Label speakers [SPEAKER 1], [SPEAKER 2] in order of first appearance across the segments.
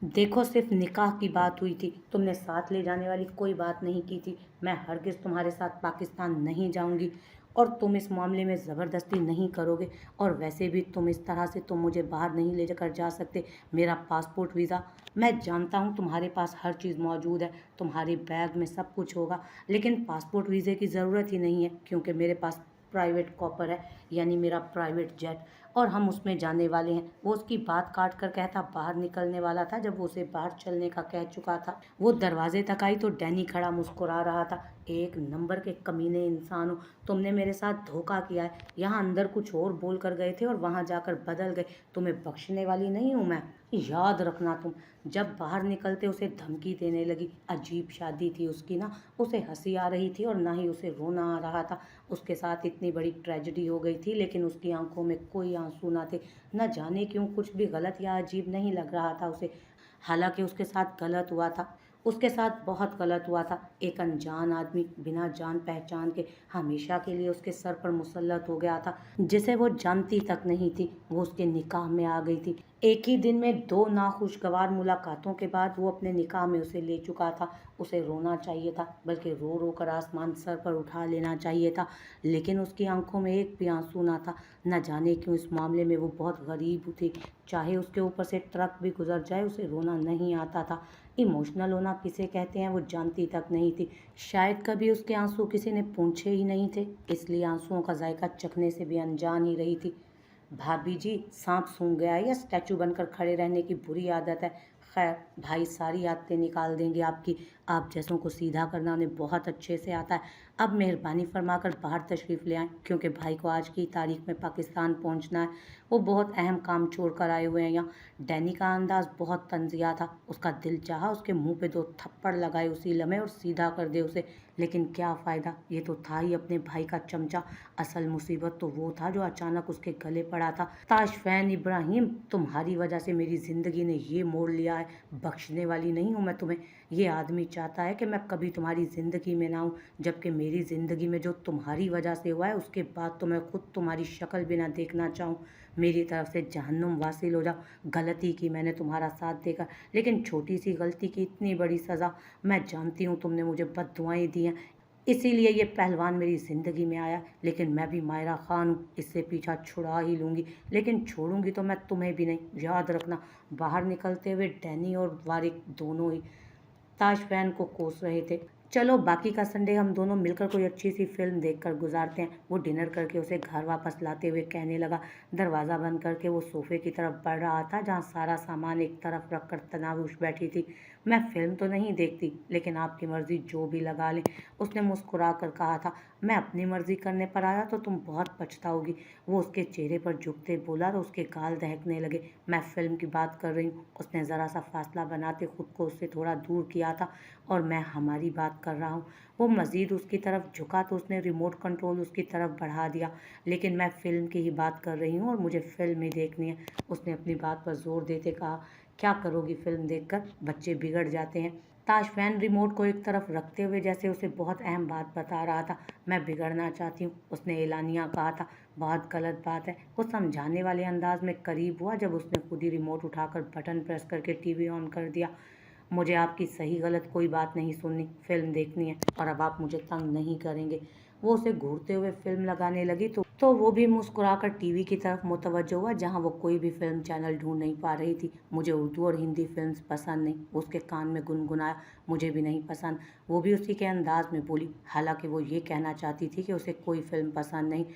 [SPEAKER 1] देखो, सिर्फ निकाह की बात हुई थी, तुमने साथ ले जाने वाली कोई बात नहीं की थी। मैं हरगिज़ तुम्हारे साथ पाकिस्तान नहीं जाऊंगी और तुम इस मामले में ज़बरदस्ती नहीं करोगे। और वैसे भी तुम इस तरह से तुम मुझे बाहर नहीं ले जाकर जा सकते। मेरा पासपोर्ट वीज़ा, मैं जानता हूँ तुम्हारे पास हर चीज़ मौजूद है, तुम्हारे बैग में सब कुछ होगा, लेकिन पासपोर्ट वीज़े की ज़रूरत ही नहीं है क्योंकि मेरे पास प्राइवेट कॉपर है, यानी मेरा प्राइवेट जेट, और हम उसमें जाने वाले हैं। वो उसकी बात काट कर कहता बाहर निकलने वाला था जब वो उसे बाहर चलने का कह चुका था। वो दरवाजे तक आई तो डैनी खड़ा मुस्कुरा रहा था। एक नंबर के कमीने इंसान हो, तुमने मेरे साथ धोखा किया है। यहाँ अंदर कुछ और बोल कर गए थे और वहाँ जाकर बदल गए। तुम्हें बख्शने वाली नहीं हूँ मैं, याद रखना तुम। जब बाहर निकलते उसे धमकी देने लगी। अजीब शादी थी उसकी ना, उसे हंसी आ रही थी और ना ही उसे रोना आ रहा था। उसके साथ इतनी बड़ी ट्रेजेडी हो गई थी लेकिन उसकी आंखों में कोई आंसू ना थे। न जाने क्यों कुछ भी गलत या अजीब नहीं लग रहा था उसे। हालांकि उसके साथ गलत हुआ था, उसके साथ बहुत गलत हुआ था। एक अनजान आदमी बिना जान पहचान के हमेशा के लिए उसके सर पर मुसल्लत हो गया था, जिसे वो जानती तक नहीं थी। वो उसके निकाह में आ गई थी। एक ही दिन में दो नाखुशगवार मुलाकातों के बाद वो अपने निकाह में उसे ले चुका था। उसे रोना चाहिए था, बल्कि रो रो कर आसमान सर पर उठा लेना चाहिए था, लेकिन उसकी आंखों में एक भी आंसू ना था। न जाने क्यों इस मामले में वो बहुत गरीब थी। चाहे उसके ऊपर से ट्रक भी गुजर जाए उसे रोना नहीं आता था। इमोशनल होना किसे कहते हैं वो जानती तक नहीं थी। शायद कभी उसके आंसू किसी ने पूछे ही नहीं थे, इसलिए आंसुओं का जायका चखने से भी अनजान ही रही थी। भाभी जी, सांप सूंघ गया है या स्टैचू बनकर खड़े रहने की बुरी आदत है? खैर, भाई सारी आदतें निकाल देंगे आपकी। आप जैसों को सीधा करना उन्हें बहुत अच्छे से आता है। अब मेहरबानी फरमाकर बाहर तशरीफ़ ले आएं, क्योंकि भाई को आज की तारीख में पाकिस्तान पहुंचना है। वो बहुत अहम काम छोड़ कर आए हुए हैं यहाँ। डैनी का अंदाज बहुत तंजिया था। उसका दिल चाहा उसके मुंह पे दो थप्पड़ लगाए उसी लम्हे और सीधा कर दे उसे, लेकिन क्या फ़ायदा, ये तो था ही अपने भाई का चमचा। असल मुसीबत तो वो था जो अचानक उसके गले पड़ा था। ताशफैन इब्राहिम, तुम्हारी वजह से मेरी ज़िंदगी ने ये मोड़ लिया है। बख्शने वाली नहीं हूँ मैं तुम्हें। ये आदमी चाहता है कि मैं कभी तुम्हारी ज़िंदगी में ना हूँ, जबकि मेरी ज़िंदगी में जो तुम्हारी वजह से हुआ है उसके बाद तो मैं खुद तुम्हारी शक्ल भी ना देखना चाहूँ। मेरी तरफ से जहन्नुम वासिल हो जाओ। गलती की मैंने तुम्हारा साथ देकर, लेकिन छोटी सी गलती की इतनी बड़ी सज़ा। मैं जानती हूँ तुमने मुझे बद्दुआएं दी हैं, इसीलिए ये पहलवान मेरी ज़िंदगी में आया, लेकिन मैं भी मायरा खान हूँ, इससे पीछा छुड़ा ही लूँगी, लेकिन छोड़ूंगी तो मैं तुम्हें भी नहीं, याद रखना। बाहर निकलते हुए डैनी और वारिक दोनों ही ताशफैन को कोस रहे थे। चलो, बाकी का संडे हम दोनों मिलकर कोई अच्छी सी फिल्म देखकर गुजारते हैं। वो डिनर करके उसे घर वापस लाते हुए कहने लगा। दरवाज़ा बंद करके वो सोफे की तरफ बढ़ रहा था जहाँ सारा सामान एक तरफ रखकर तनावुश बैठी थी। मैं फिल्म तो नहीं देखती, लेकिन आपकी मर्ज़ी जो भी लगा लें, उसने मुस्कुरा कर कहा था। मैं अपनी मर्ज़ी करने पर आया तो तुम बहुत पछताओगी। वो उसके चेहरे पर झुकते बोला तो उसके गाल दहकने लगे। मैं फिल्म की बात कर रही हूँ। उसने ज़रा सा फासला बनाते खुद को उससे थोड़ा दूर किया था, और मैं हमारी बात कर रहा हूँ। वो मज़ीद उसकी तरफ झुका तो उसने रिमोट कंट्रोल उसकी तरफ बढ़ा दिया। लेकिन मैं फ़िल्म की ही बात कर रही हूँ और मुझे फ़िल्म ही देखनी है, उसने अपनी बात पर ज़ोर देते कहा। क्या करोगी फ़िल्म देखकर? बच्चे बिगड़ जाते हैं। ताशफैन रिमोट को एक तरफ रखते हुए जैसे उसे बहुत अहम बात बता रहा था। मैं बिगड़ना चाहती हूँ, उसने एलानिया कहा था। बहुत गलत बात है। वो समझाने वाले अंदाज में करीब हुआ जब उसने खुद ही रिमोट उठाकर बटन प्रेस करके टीवी ऑन कर दिया। मुझे आपकी सही गलत कोई बात नहीं सुननी, फिल्म देखनी है और अब आप मुझे तंग नहीं करेंगे। वो उसे घूरते हुए फिल्म लगाने लगी तो वो भी मुस्कुराकर टीवी की तरफ मुतवज्जो हुआ जहाँ वो कोई भी फिल्म चैनल ढूंढ नहीं पा रही थी। मुझे उर्दू और हिंदी फिल्म्स पसंद नहीं, वो उसके कान में गुनगुनाया। मुझे भी नहीं पसंद, वो भी उसी के अंदाज में बोली। हालांकि वो ये कहना चाहती थी कि उसे कोई फिल्म पसंद नहीं।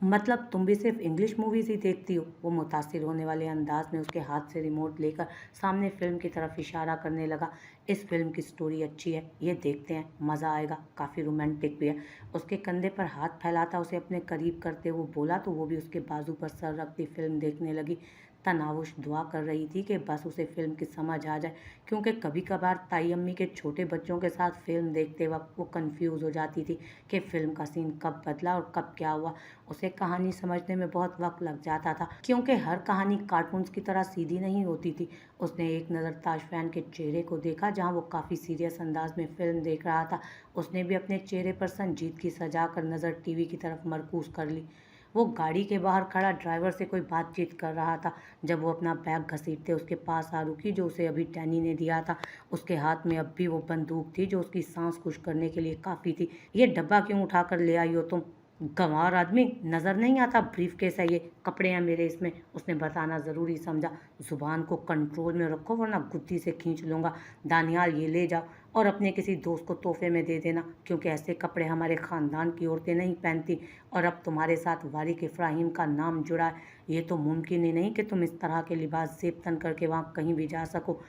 [SPEAKER 1] मतलब तुम भी सिर्फ इंग्लिश मूवीज़ ही देखती हो? वो मुतासिर होने वाले अंदाज में उसके हाथ से रिमोट लेकर सामने फिल्म की तरफ इशारा करने लगा। इस फिल्म की स्टोरी अच्छी है, ये देखते हैं, मज़ा आएगा, काफ़ी रोमांटिक भी है। उसके कंधे पर हाथ फैलाता उसे अपने करीब करते हुए बोला तो वो भी उसके बाजू पर सर रखती फिल्म देखने लगी। तनावुश दुआ कर रही थी कि बस उसे फिल्म की समझ आ जाए, क्योंकि कभी कभार ताई अम्मी के छोटे बच्चों के साथ फिल्म देखते वक्त वो कंफ्यूज हो जाती थी कि फिल्म का सीन कब बदला और कब क्या हुआ। उसे कहानी समझने में बहुत वक्त लग जाता था, क्योंकि हर कहानी कार्टून्स की तरह सीधी नहीं होती थी। उसने एक नज़र ताशफैन के चेहरे को देखा जहाँ वो काफ़ी सीरियस अंदाज में फिल्म देख रहा था। उसने भी अपने चेहरे पर संजीदगी सजा कर नज़र टीवी की तरफ मरकूज कर ली। वो गाड़ी के बाहर खड़ा ड्राइवर से कोई बातचीत कर रहा था। जब वो अपना बैग घसीटते उसके पास आ रुकी जो उसे अभी डैनी ने दिया था। उसके हाथ में अब भी वो बंदूक थी जो उसकी सांस खुश करने के लिए काफ़ी थी। ये डब्बा क्यों उठा कर ले आई हो तुम? गंवार आदमी, नज़र नहीं आता ब्रीफ केस है ये, कपड़े हैं मेरे इसमें, उसने बताना ज़रूरी समझा। ज़ुबान को कंट्रोल में रखो वरना गुद्दी से खींच लूँगा। दानियाल ये ले जाओ और अपने किसी दोस्त को तोहफे में दे देना, क्योंकि ऐसे कपड़े हमारे ख़ानदान की औरतें नहीं पहनती। और अब तुम्हारे साथ वारिक इब्राहिम का नाम जुड़ा है। ये तो मुमकिन ही नहीं कि तुम इस तरह के लिबास ज़ेब तन करके वहाँ कहीं भी जा सको।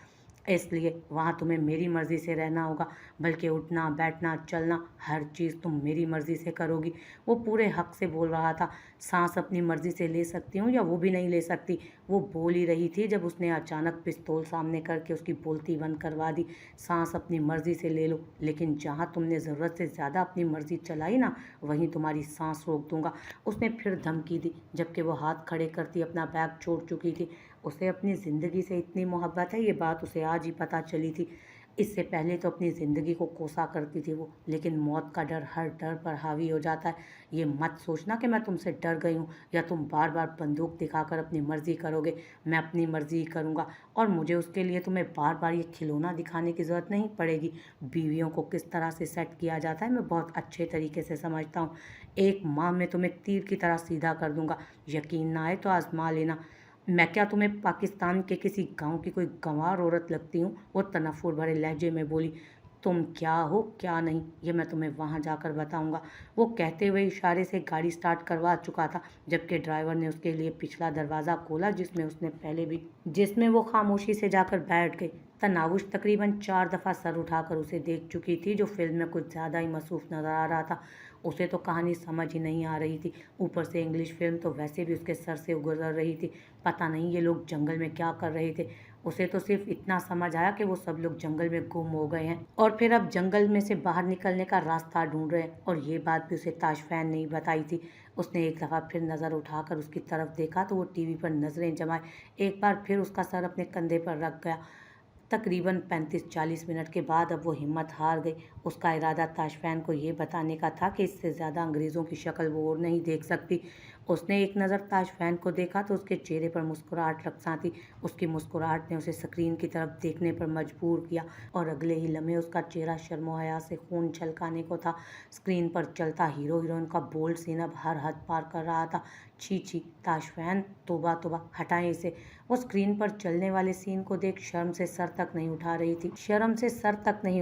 [SPEAKER 1] इसलिए वहाँ तुम्हें मेरी मर्ज़ी से रहना होगा, बल्कि उठना बैठना चलना हर चीज़ तुम मेरी मर्ज़ी से करोगी। वो पूरे हक से बोल रहा था। सांस अपनी मर्ज़ी से ले सकती हूँ या वो भी नहीं ले सकती? वो बोल ही रही थी जब उसने अचानक पिस्तौल सामने करके उसकी बोलती बंद करवा दी। सांस अपनी मर्ज़ी से ले लो, लेकिन जहाँ तुमने ज़रूरत से ज़्यादा अपनी मर्ज़ी चलाई ना, वहीं तुम्हारी सांस रोक दूंगा। उसने फिर धमकी दी, जबकि वो हाथ खड़े करती अपना बैग छोड़ चुकी थी। उसे अपनी ज़िंदगी से इतनी मोहब्बत है, ये बात उसे आज ही पता चली थी। इससे पहले तो अपनी ज़िंदगी को कोसा करती थी वो, लेकिन मौत का डर हर डर पर हावी हो जाता है। ये मत सोचना कि मैं तुमसे डर गई हूँ या तुम बार बार बंदूक दिखाकर अपनी मर्ज़ी करोगे। मैं अपनी मर्ज़ी ही करूँगा, और मुझे उसके लिए तुम्हें बार बार ये खिलौना दिखाने की ज़रूरत नहीं पड़ेगी। बीवियों को किस तरह से सेट किया जाता है मैं बहुत अच्छे तरीके से समझता हूँ। एक माह में तुम्हें तीर की तरह सीधा कर दूँगा। यकीन ना आए तो आजमा लेना। मैं क्या तुम्हें पाकिस्तान के किसी गांव की कोई गंवार औरत लगती हूँ? वो तनफ़ुर भरे लहजे में बोली। तुम क्या हो क्या नहीं, ये मैं तुम्हें वहाँ जाकर बताऊंगा। वो कहते हुए इशारे से गाड़ी स्टार्ट करवा चुका था, जबकि ड्राइवर ने उसके लिए पिछला दरवाज़ा खोला जिसमें वो खामोशी से जाकर बैठ गई। तनावुश तकरीबन 4 दफ़ा सर उठाकर उसे देख चुकी थी, जो फिल्म में कुछ ज़्यादा ही मसरूफ़ नज़र आ रहा था। उसे तो कहानी समझ ही नहीं आ रही थी, ऊपर से इंग्लिश फिल्म तो वैसे भी उसके सर से गुजर रही थी। पता नहीं ये लोग जंगल में क्या कर रहे थे। उसे तो सिर्फ इतना समझ आया कि वो सब लोग जंगल में गुम हो गए हैं और फिर अब जंगल में से बाहर निकलने का रास्ता ढूंढ रहे हैं, और ये बात भी उसे ताशफैन ने ही बताई थी। उसने एक दफ़ा फिर नज़र उठाकर उसकी तरफ देखा तो वो टीवी पर नज़रें जमाए एक बार फिर उसका सर अपने कंधे पर रख गया। तकरीबन 35-40 मिनट के बाद अब वो हिम्मत हार गई। उसका इरादा ताशफैन को ये बताने का था कि इससे ज़्यादा अंग्रेज़ों की शक्ल वो और नहीं देख सकती। उसने एक नज़र ताशफैन को देखा तो उसके चेहरे पर मुस्कुराहट रखसा थी। उसकी मुस्कुराहट ने उसे स्क्रीन की तरफ देखने पर मजबूर किया, और अगले ही लम्हे उसका चेहरा शर्मो हया से खून छलकाने को था। स्क्रीन पर चलता हीरो हीरोइन का बोल्ड सीन अब हर हद पार कर रहा था। छी छी ताशफैन, तोबा तोबा, हटाएं इसे। वो स्क्रीन पर चलने वाले सीन को देख शर्म से सर तक नहीं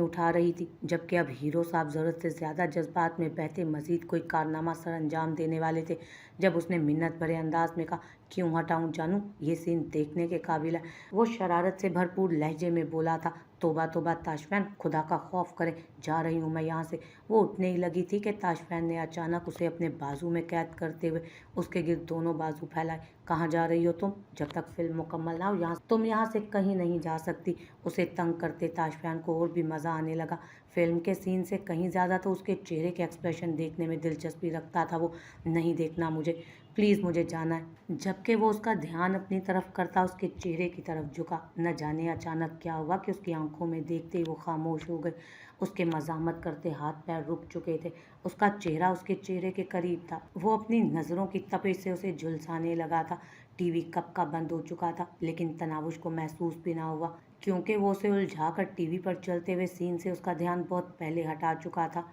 [SPEAKER 1] उठा रही थी, जबकि अब हीरो साहब ज़रूरत से ज़्यादा जज्बात में बहते मजीद कोई कारनामा सर अंजाम देने वाले थे। जब उसने मिन्नत भरे अंदाज में कहा, क्यों हटाऊं जानू, ये सीन देखने के काबिल है। वो शरारत से भरपूर लहजे में बोला था। तोबा तोबा ताशफैन, खुदा का खौफ करे, जा रही हूँ मैं यहाँ से। वो उठने ही लगी थी कि ताशफैन ने अचानक उसे अपने बाजू में कैद करते हुए उसके गिर्द दोनों बाजू फैलाए। कहाँ जा रही हो तुम? जब तक फिल्म मुकम्मल ना हो तुम यहाँ से कहीं नहीं जा सकती। उसे तंग करते ताशफैन को और भी मज़ा आने लगा। फिल्म के सीन से कहीं ज़्यादा तो उसके चेहरे के एक्सप्रेशन देखने में दिलचस्पी रखता था वो। नहीं देखना मुझे, प्लीज़, मुझे जाना है। जबकि वो उसका ध्यान अपनी तरफ करता उसके चेहरे की तरफ झुका। न जाने अचानक क्या हुआ कि उसकी आंखों में देखते ही वो खामोश हो गई। उसके मज़ाहमत करते हाथ पैर रुक चुके थे। उसका चेहरा उसके चेहरे के करीब था। वो अपनी नज़रों की तपिश से उसे झुलसाने लगा था। टीवी कब का बंद हो चुका था, लेकिन तनावुश को महसूस भी ना हुआ, क्योंकि वो उसे उलझाकर टीवी पर चलते हुए सीन से उसका ध्यान बहुत पहले हटा चुका था।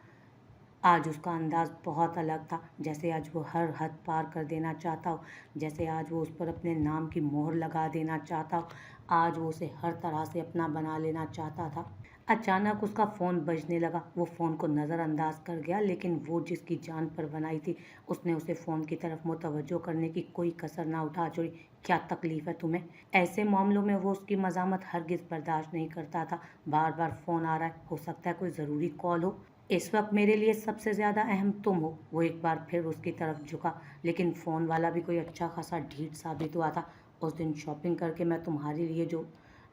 [SPEAKER 1] आज उसका अंदाज बहुत अलग था, जैसे आज वो हर हद पार कर देना चाहता हो, जैसे आज वो उस पर अपने नाम की मोहर लगा देना चाहता हो। आज वो उसे हर तरह से अपना बना लेना चाहता था। अचानक उसका फ़ोन बजने लगा। वो फ़ोन को नज़रअंदाज कर गया, लेकिन वो जिसकी जान पर बनाई थी उसने उसे फ़ोन की तरफ मुतवज्जो करने की कोई कसर ना उठा छोड़ी। क्या तकलीफ़ है तुम्हें? ऐसे मामलों में वो उसकी मज़ामत हरगिज़ बर्दाश्त नहीं करता था। बार बार फ़ोन आ रहा है, हो सकता है कोई ज़रूरी कॉल हो। इस वक्त मेरे लिए सबसे ज़्यादा अहम तुम हो। वो एक बार फिर उसकी तरफ झुका, लेकिन फ़ोन वाला भी कोई अच्छा खासा ढीठ साबित हुआ था। उस दिन शॉपिंग करके मैं तुम्हारे लिए जो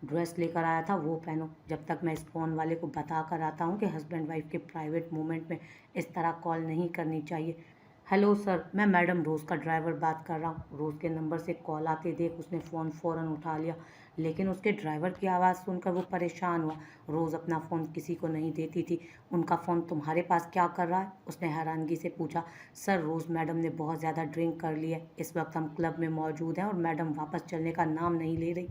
[SPEAKER 1] ड्रेस लेकर आया था वो पहनो। जब तक मैं इस फ़ोन वाले को बता कर आता हूँ कि हस्बैंड वाइफ के प्राइवेट मोमेंट में इस तरह कॉल नहीं करनी चाहिए। हेलो सर, मैं मैडम रोज़ का ड्राइवर बात कर रहा हूँ। रोज़ के नंबर से कॉल आते देख उसने फ़ोन फ़ौरन उठा लिया, लेकिन उसके ड्राइवर की आवाज़ सुनकर वो परेशान हुआ। रोज़ अपना फ़ोन किसी को नहीं देती थी। उनका फ़ोन तुम्हारे पास क्या कर रहा है? उसने हैरानगी से पूछा। सर, रोज़ मैडम ने बहुत ज़्यादा ड्रिंक कर ली है। इस वक्त हम क्लब में मौजूद हैं और मैडम वापस चलने का नाम नहीं ले रही।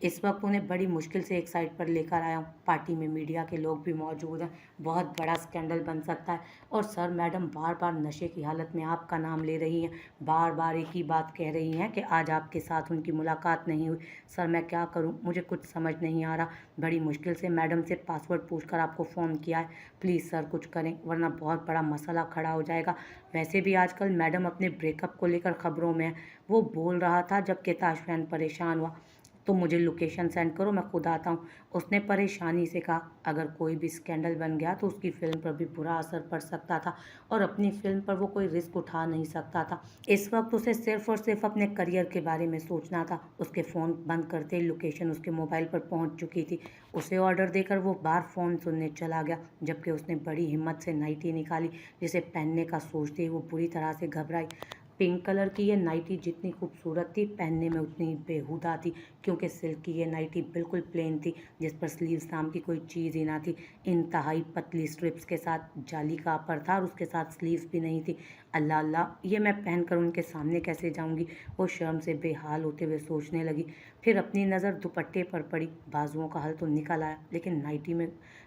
[SPEAKER 1] इस वक्त उन्हें बड़ी मुश्किल से एक साइड पर लेकर आया हूँ। पार्टी में मीडिया के लोग भी मौजूद हैं। बहुत बड़ा स्कैंडल बन सकता है। और सर, मैडम बार बार नशे की हालत में आपका नाम ले रही हैं। बार बार एक ही बात कह रही हैं कि आज आपके साथ उनकी मुलाकात नहीं हुई। सर, मैं क्या करूँ? मुझे कुछ समझ नहीं आ रहा। बड़ी मुश्किल से मैडम से पासवर्ड पूछकर आपको फ़ोन किया है। प्लीज़ सर, कुछ करें वरना बहुत बड़ा मसला खड़ा हो जाएगा। वैसे भी आजकल मैडम अपने ब्रेकअप को लेकर खबरों में है। वो बोल रहा था जब के ताश फैन परेशान हुआ। तो मुझे लोकेशन सेंड करो, मैं खुद आता हूँ। उसने परेशानी से कहा। अगर कोई भी स्कैंडल बन गया तो उसकी फिल्म पर भी बुरा असर पड़ सकता था और अपनी फिल्म पर वो कोई रिस्क उठा नहीं सकता था। इस वक्त उसे सिर्फ और सिर्फ अपने करियर के बारे में सोचना था। उसके फ़ोन बंद करते ही लोकेशन उसके मोबाइल पर पहुंच चुकी थी। उसे ऑर्डर देकर वो बार फ़ोन सुनने चला गया, जबकि उसने बड़ी हिम्मत से नाइटी निकाली, जिसे पहनने का सोचते ही वो बुरी तरह से घबराई। पिंक कलर की ये नाइटी जितनी खूबसूरत थी, पहनने में उतनी ही बेहुदा थी, क्योंकि सिल्क की ये नाइटी बिल्कुल प्लेन थी, जिस पर स्लीव्स नाम की कोई चीज़ ही ना थी। इंतहाई पतली स्ट्रिप्स के साथ जाली का अपर था और उसके साथ स्लीव्स भी नहीं थी। अल्लाह अल्लाह, ये मैं पहनकर उनके सामने कैसे जाऊंगी? वो शर्म से बेहाल होते हुए सोचने लगी। फिर अपनी नज़र दुपट्टे पर पड़ी। बाजुओं का हल तो निकल आया,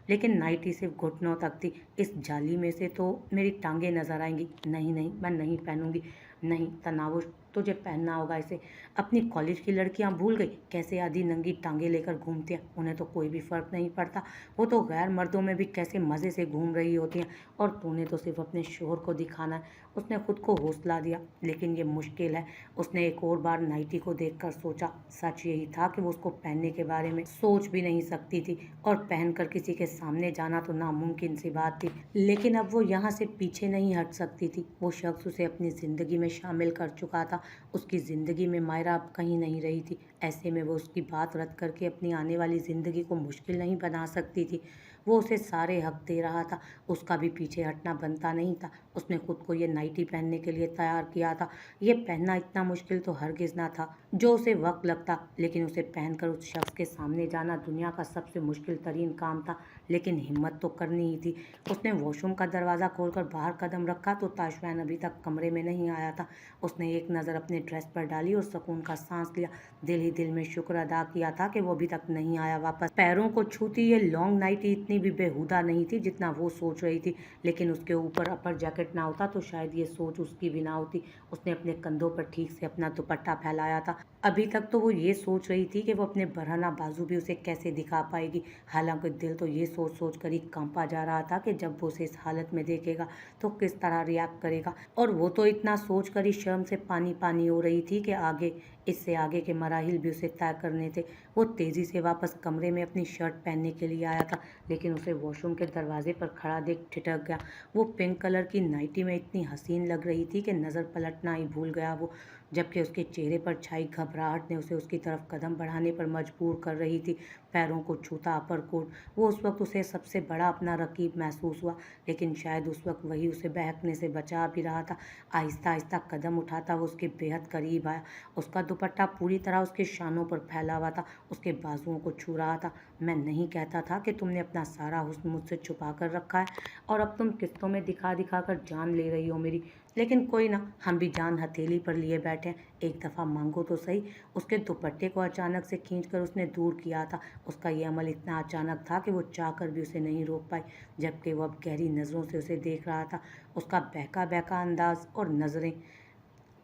[SPEAKER 1] लेकिन नाइटी सिर्फ घुटनों तक थी। इस जाली में से तो मेरी टांगें नजर आएंगी। नहीं नहीं, मैं नहीं पहनूंगी। नहीं तनावुश, तुझे पहनना होगा इसे। अपनी कॉलेज की लड़कियां भूल गई कैसे आधी नंगी टांगे लेकर घूमती हैं? उन्हें तो कोई भी फ़र्क नहीं पड़ता। वो तो गैर मर्दों में भी कैसे मज़े से घूम रही होती हैं, और तूने तो सिर्फ अपने शोहर को दिखाना है। उसने खुद को हौसला दिया, लेकिन ये मुश्किल है। उसने एक और बार नाइटी को देखकर सोचा। सच यही था कि वो उसको पहनने के बारे में सोच भी नहीं सकती थी, और पहनकर किसी के सामने जाना तो नामुमकिन सी बात थी। लेकिन अब वो यहाँ से पीछे नहीं हट सकती थी। वो शख्स उसे अपनी ज़िंदगी में शामिल कर चुका था। उसकी ज़िंदगी में मायरा अब कहीं नहीं रही थी। ऐसे में वो उसकी बात रद्द करके अपनी आने वाली ज़िंदगी को मुश्किल नहीं बना सकती थी। वो उसे सारे हक दे रहा था, उसका भी पीछे हटना बनता नहीं था। उसने खुद को ये नाइटी पहनने के लिए तैयार किया था। ये पहनना इतना मुश्किल तो हरगिज़ ना था जो उसे वक्त लगता, लेकिन उसे पहनकर उस शख्स के सामने जाना दुनिया का सबसे मुश्किल तरीन काम था। लेकिन हिम्मत तो करनी ही थी। उसने वॉशरूम का दरवाज़ा खोलकर बाहर कदम रखा तो ताशफैन अभी तक कमरे में नहीं आया था। उसने एक नज़र अपने ड्रेस पर डाली और सुकून का सांस लिया। दिल ही दिल में शुक्र अदा किया था कि वो अभी तक नहीं आया वापस। पैरों को छूती ये लॉन्ग नाइटी इतनी भी बेहुदा नहीं थी जितना वो सोच रही थी, लेकिन उसके ऊपर अपर जैकेट ना होता तो शायद ये सोच उसकी भी ना होती। उसने अपने कंधों पर ठीक से अपना दुपट्टा फैलाया था। अभी तक तो वो ये सोच रही थी कि वो अपने बरहना बाजू भी उसे कैसे दिखा पाएगी। हालांकि दिल तो ये सोच सोच कर ही कांपा जा रहा था कि जब वो उसे इस हालत में देखेगा तो किस तरह रिएक्ट करेगा। और वो तो इतना सोच कर ही शर्म से पानी पानी हो रही थी कि इससे आगे के मराहिल भी उसे तय करने थे। वो तेज़ी से वापस कमरे में अपनी शर्ट पहनने के लिए आया था, लेकिन उसे वॉशरूम के दरवाजे पर खड़ा देख ठिठक गया। वो पिंक कलर की नाइटी में इतनी हसीन लग रही थी कि नज़र पलटना ही भूल गया वो, जबकि उसके चेहरे पर छाई घबराहट ने उसे उसकी तरफ कदम बढ़ाने पर मजबूर कर रही थी। पैरों को छूता अपर कोट, वो उस वक्त उसे सबसे बड़ा अपना रकीब महसूस हुआ, लेकिन शायद उस वक्त वही उसे बहकने से बचा भी रहा था। आहिस्ता आहिस्ता कदम उठाता वो उसके बेहद करीब आया। उसका दुपट्टा पूरी तरह उसके शानों पर फैला हुआ था, उसके बाजुओं को छू रहा था। मैं नहीं कहता था कि तुमने अपना सारा हुस्न मुझसे छुपा कर रखा है, और अब तुम किस्तों में दिखा दिखा कर जान ले रही हो मेरी। लेकिन कोई ना, हम भी जान हथेली पर लिए बैठे हैं। एक दफ़ा मांगो तो सही। उसके दुपट्टे को अचानक से खींचकर उसने दूर किया था। उसका ये अमल इतना अचानक था कि वो चाहकर भी उसे नहीं रोक पाई, जबकि वो अब गहरी नज़रों से उसे देख रहा था। उसका बहका बहका अंदाज और नज़रें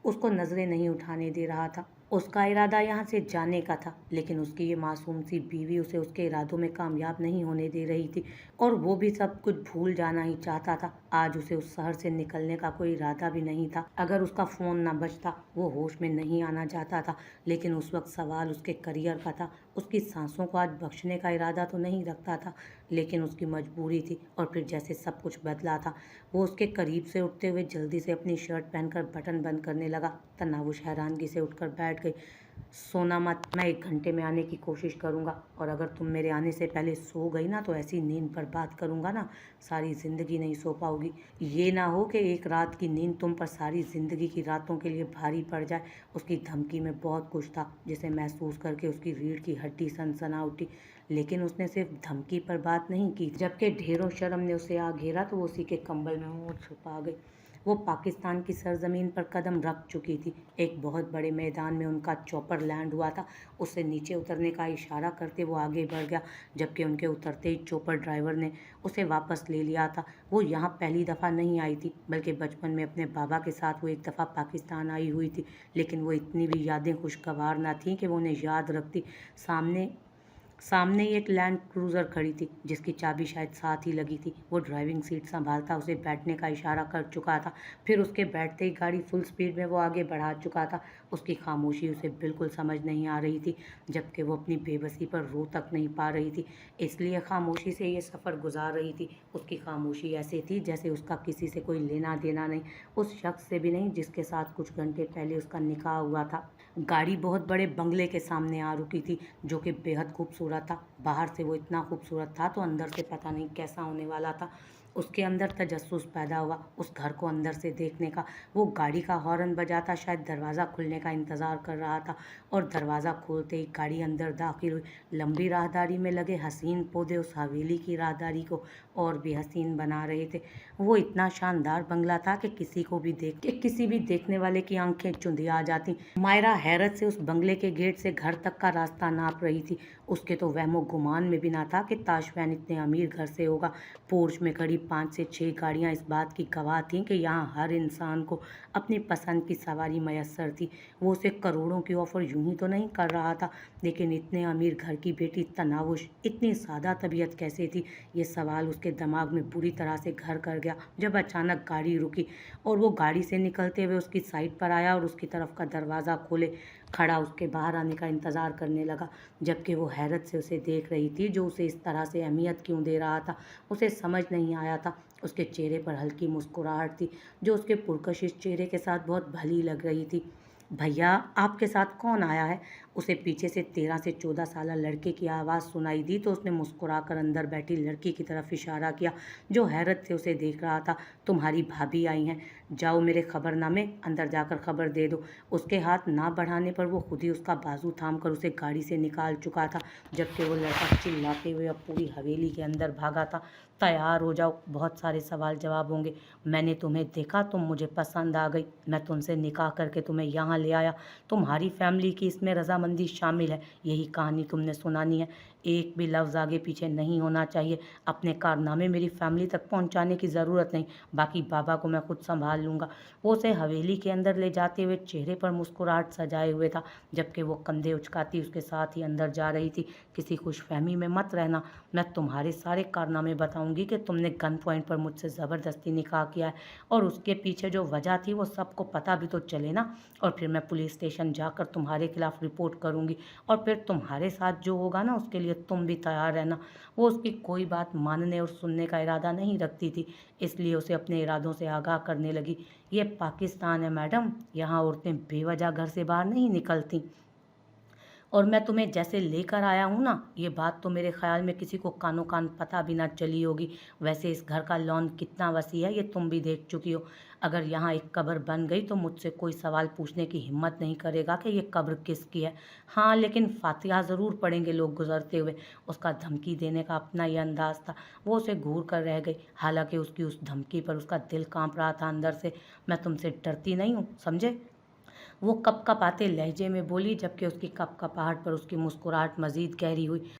[SPEAKER 1] उसको नज़रें नहीं उठाने दे रहा था। उसका इरादा यहाँ से जाने का था, लेकिन उसकी ये मासूम सी बीवी उसे उसके इरादों में कामयाब नहीं होने दे रही थी, और वो भी सब कुछ भूल जाना ही चाहता था। आज उसे उस शहर से निकलने का कोई इरादा भी नहीं था। अगर उसका फ़ोन न बजता वो होश में नहीं आना चाहता था, लेकिन उस वक्त सवाल उसके करियर का था। उसकी सांसों को आज बख्शने का इरादा तो नहीं रखता था, लेकिन उसकी मजबूरी थी। और फिर जैसे सब कुछ बदला था। वो उसके करीब से उठते हुए जल्दी से अपनी शर्ट पहनकर बटन बंद करने लगा। तनावुश हैरानगी से उठकर बैठ गई। सोना मत, मैं 1 घंटे में आने की कोशिश करूँगा, और अगर तुम मेरे आने से पहले सो गई ना तो ऐसी नींद पर बात करूँगा ना, सारी ज़िंदगी नहीं सो पाओगी। ये ना हो कि एक रात की नींद तुम पर सारी ज़िंदगी की रातों के लिए भारी पड़ जाए। उसकी धमकी में बहुत कुछ था जिसे महसूस करके उसकी रीढ़ की हड्डी सनसना उठी, लेकिन उसने सिर्फ धमकी पर बात नहीं की। जबकि ढेरों शर्म ने उसे आ घेरा तो वो उसी के कंबल में मुँह छुपा गई। वो पाकिस्तान की सरजमीन पर कदम रख चुकी थी। एक बहुत बड़े मैदान में उनका चॉपर लैंड हुआ था। उससे नीचे उतरने का इशारा करते वो आगे बढ़ गया, जबकि उनके उतरते ही चॉपर ड्राइवर ने उसे वापस ले लिया था। वो यहाँ पहली दफ़ा नहीं आई थी, बल्कि बचपन में अपने बाबा के साथ वो एक दफ़ा पाकिस्तान आई हुई थी, लेकिन वो इतनी भी यादें खुशगवार ना थीं कि वो उन्हें याद रखती। सामने सामने ही एक लैंड क्रूज़र खड़ी थी जिसकी चाबी शायद साथ ही लगी थी। वो ड्राइविंग सीट संभालता उसे बैठने का इशारा कर चुका था। फिर उसके बैठते ही गाड़ी फुल स्पीड में वो आगे बढ़ा चुका था। उसकी खामोशी उसे बिल्कुल समझ नहीं आ रही थी, जबकि वो अपनी बेबसी पर रो तक नहीं पा रही थी, इसलिए खामोशी से ये सफ़र गुजार रही थी। उसकी खामोशी ऐसी थी जैसे उसका किसी से कोई लेना देना नहीं, उस शख्स से भी नहीं जिसके साथ कुछ घंटे पहले उसका निकाह हुआ था। गाड़ी बहुत बड़े बंगले के सामने आ रुकी थी, जो कि बेहद खूबसूरत था। बाहर से वो इतना खूबसूरत था तो अंदर से पता नहीं कैसा होने वाला था। उसके अंदर तजस्सुस पैदा हुआ उस घर को अंदर से देखने का। वो गाड़ी का हॉर्न बजाता शायद दरवाज़ा खुलने का इंतज़ार कर रहा था, और दरवाज़ा खोलते ही गाड़ी अंदर दाखिल हुई। लंबी राहदारी में लगे हसीन पौधे उस हवेली की राहदारी को और भी हसीन बना रहे थे। वो इतना शानदार बंगला था कि किसी भी देखने वाले की आंखें चुंधिया आ जाती। मायरा हैरत से उस बंगले के गेट से घर तक का रास्ता नाप रही थी। उसके तो वहमो गुमान में भी ना था कि ताशफैन इतने अमीर घर से होगा। पोर्च में खड़ी 5 से 6 गाड़ियां इस बात की गवाह थीं कि यहाँ हर इंसान को अपनी पसंद की सवारी मैसर थी। वो उसे करोड़ों की ऑफ़र यूं ही तो नहीं कर रहा था, लेकिन इतने अमीर घर की बेटी तनावुश इतनी सादा तबीयत कैसे थी, ये सवाल उसके दिमाग में बुरी तरह से घर कर गया जब अचानक गाड़ी रुकी और वो गाड़ी से निकलते हुए उसकी साइड पर आया और उसकी तरफ का दरवाज़ा खोले खड़ा उसके बाहर आने का इंतज़ार करने लगा, जबकि वो हैरत से उसे देख रही थी जो उसे इस तरह से अहमियत क्यों दे रहा था। उसे समझ नहीं आया था। उसके चेहरे पर हल्की मुस्कुराहट थी जो उसके पुरकशिश चेहरे के साथ बहुत भली लग रही थी। भैया, आपके साथ कौन आया है? उसे पीछे से 13 से 14 साल लड़के की आवाज़ सुनाई दी तो उसने मुस्कुराकर अंदर बैठी लड़की की तरफ इशारा किया जो हैरत से उसे देख रहा था। तुम्हारी भाभी आई हैं, जाओ मेरे खबरनामे अंदर जाकर खबर दे दो। उसके हाथ ना बढ़ाने पर वो खुद ही उसका बाजू थाम कर उसे गाड़ी से निकाल चुका था, जबकि वो लड़का चिल्लाते हुए अब पूरी हवेली के अंदर भागा था। तैयार हो जाओ, बहुत सारे सवाल जवाब होंगे। मैंने तुम्हें देखा, तुम मुझे पसंद आ गई, मैं तुमसे निकाह करके तुम्हें यहाँ ले आया। तुम्हारी फैमिली की इसमें रजामंदी शामिल है। यही कहानी तुमने सुनानी है। एक भी लफ्ज़ आगे पीछे नहीं होना चाहिए। अपने कारनामे मेरी फैमिली तक पहुंचाने की ज़रूरत नहीं, बाकी बाबा को मैं खुद संभाल लूँगा। वो उसे हवेली के अंदर ले जाते हुए चेहरे पर मुस्कुराहट सजाए हुए था, जबकि वो कंधे उचकाती उसके साथ ही अंदर जा रही थी। किसी खुशफहमी में मत रहना, मैं तुम्हारे सारे कारनामे बताऊंगी कि तुमने गन पॉइंट पर मुझसे ज़बरदस्ती निकाह किया है, और उसके पीछे जो वजह थी वो सबको पता भी तो चले ना। और फिर मैं पुलिस स्टेशन जाकर तुम्हारे खिलाफ रिपोर्ट करूंगी, और फिर तुम्हारे साथ जो होगा ना उसके लिए तुम भी तैयार रहना। वो उसकी कोई बात मानने और सुनने का इरादा नहीं रखती थी, इसलिए उसे अपने इरादों से आगाह करने लगी। ये पाकिस्तान है मैडम, यहाँ औरतें बेवजह घर से बाहर नहीं निकलती, और मैं तुम्हें जैसे लेकर आया हूँ ना, ये बात तो मेरे ख्याल में किसी को कानो कान पता भी ना चली होगी। वैसे इस घर का लॉन कितना वसी है ये तुम भी देख चुकी हो। अगर यहाँ एक कब्र बन गई तो मुझसे कोई सवाल पूछने की हिम्मत नहीं करेगा कि ये कब्र किसकी है। हाँ, लेकिन फातिहा ज़रूर पढ़ेंगे लोग गुजरते हुए। उसका धमकी देने का अपना ही अंदाज था। वो उसे घूर कर रह गई, हालांकि उसकी उस धमकी पर उसका दिल कांप रहा था अंदर से। मैं तुमसे डरती नहीं हूँ, समझे? वो कपकपाते लहजे में बोली, जबकि उसकी कपकपाहट पर उसकी मुस्कुराहट मज़ीद गहरी हुई।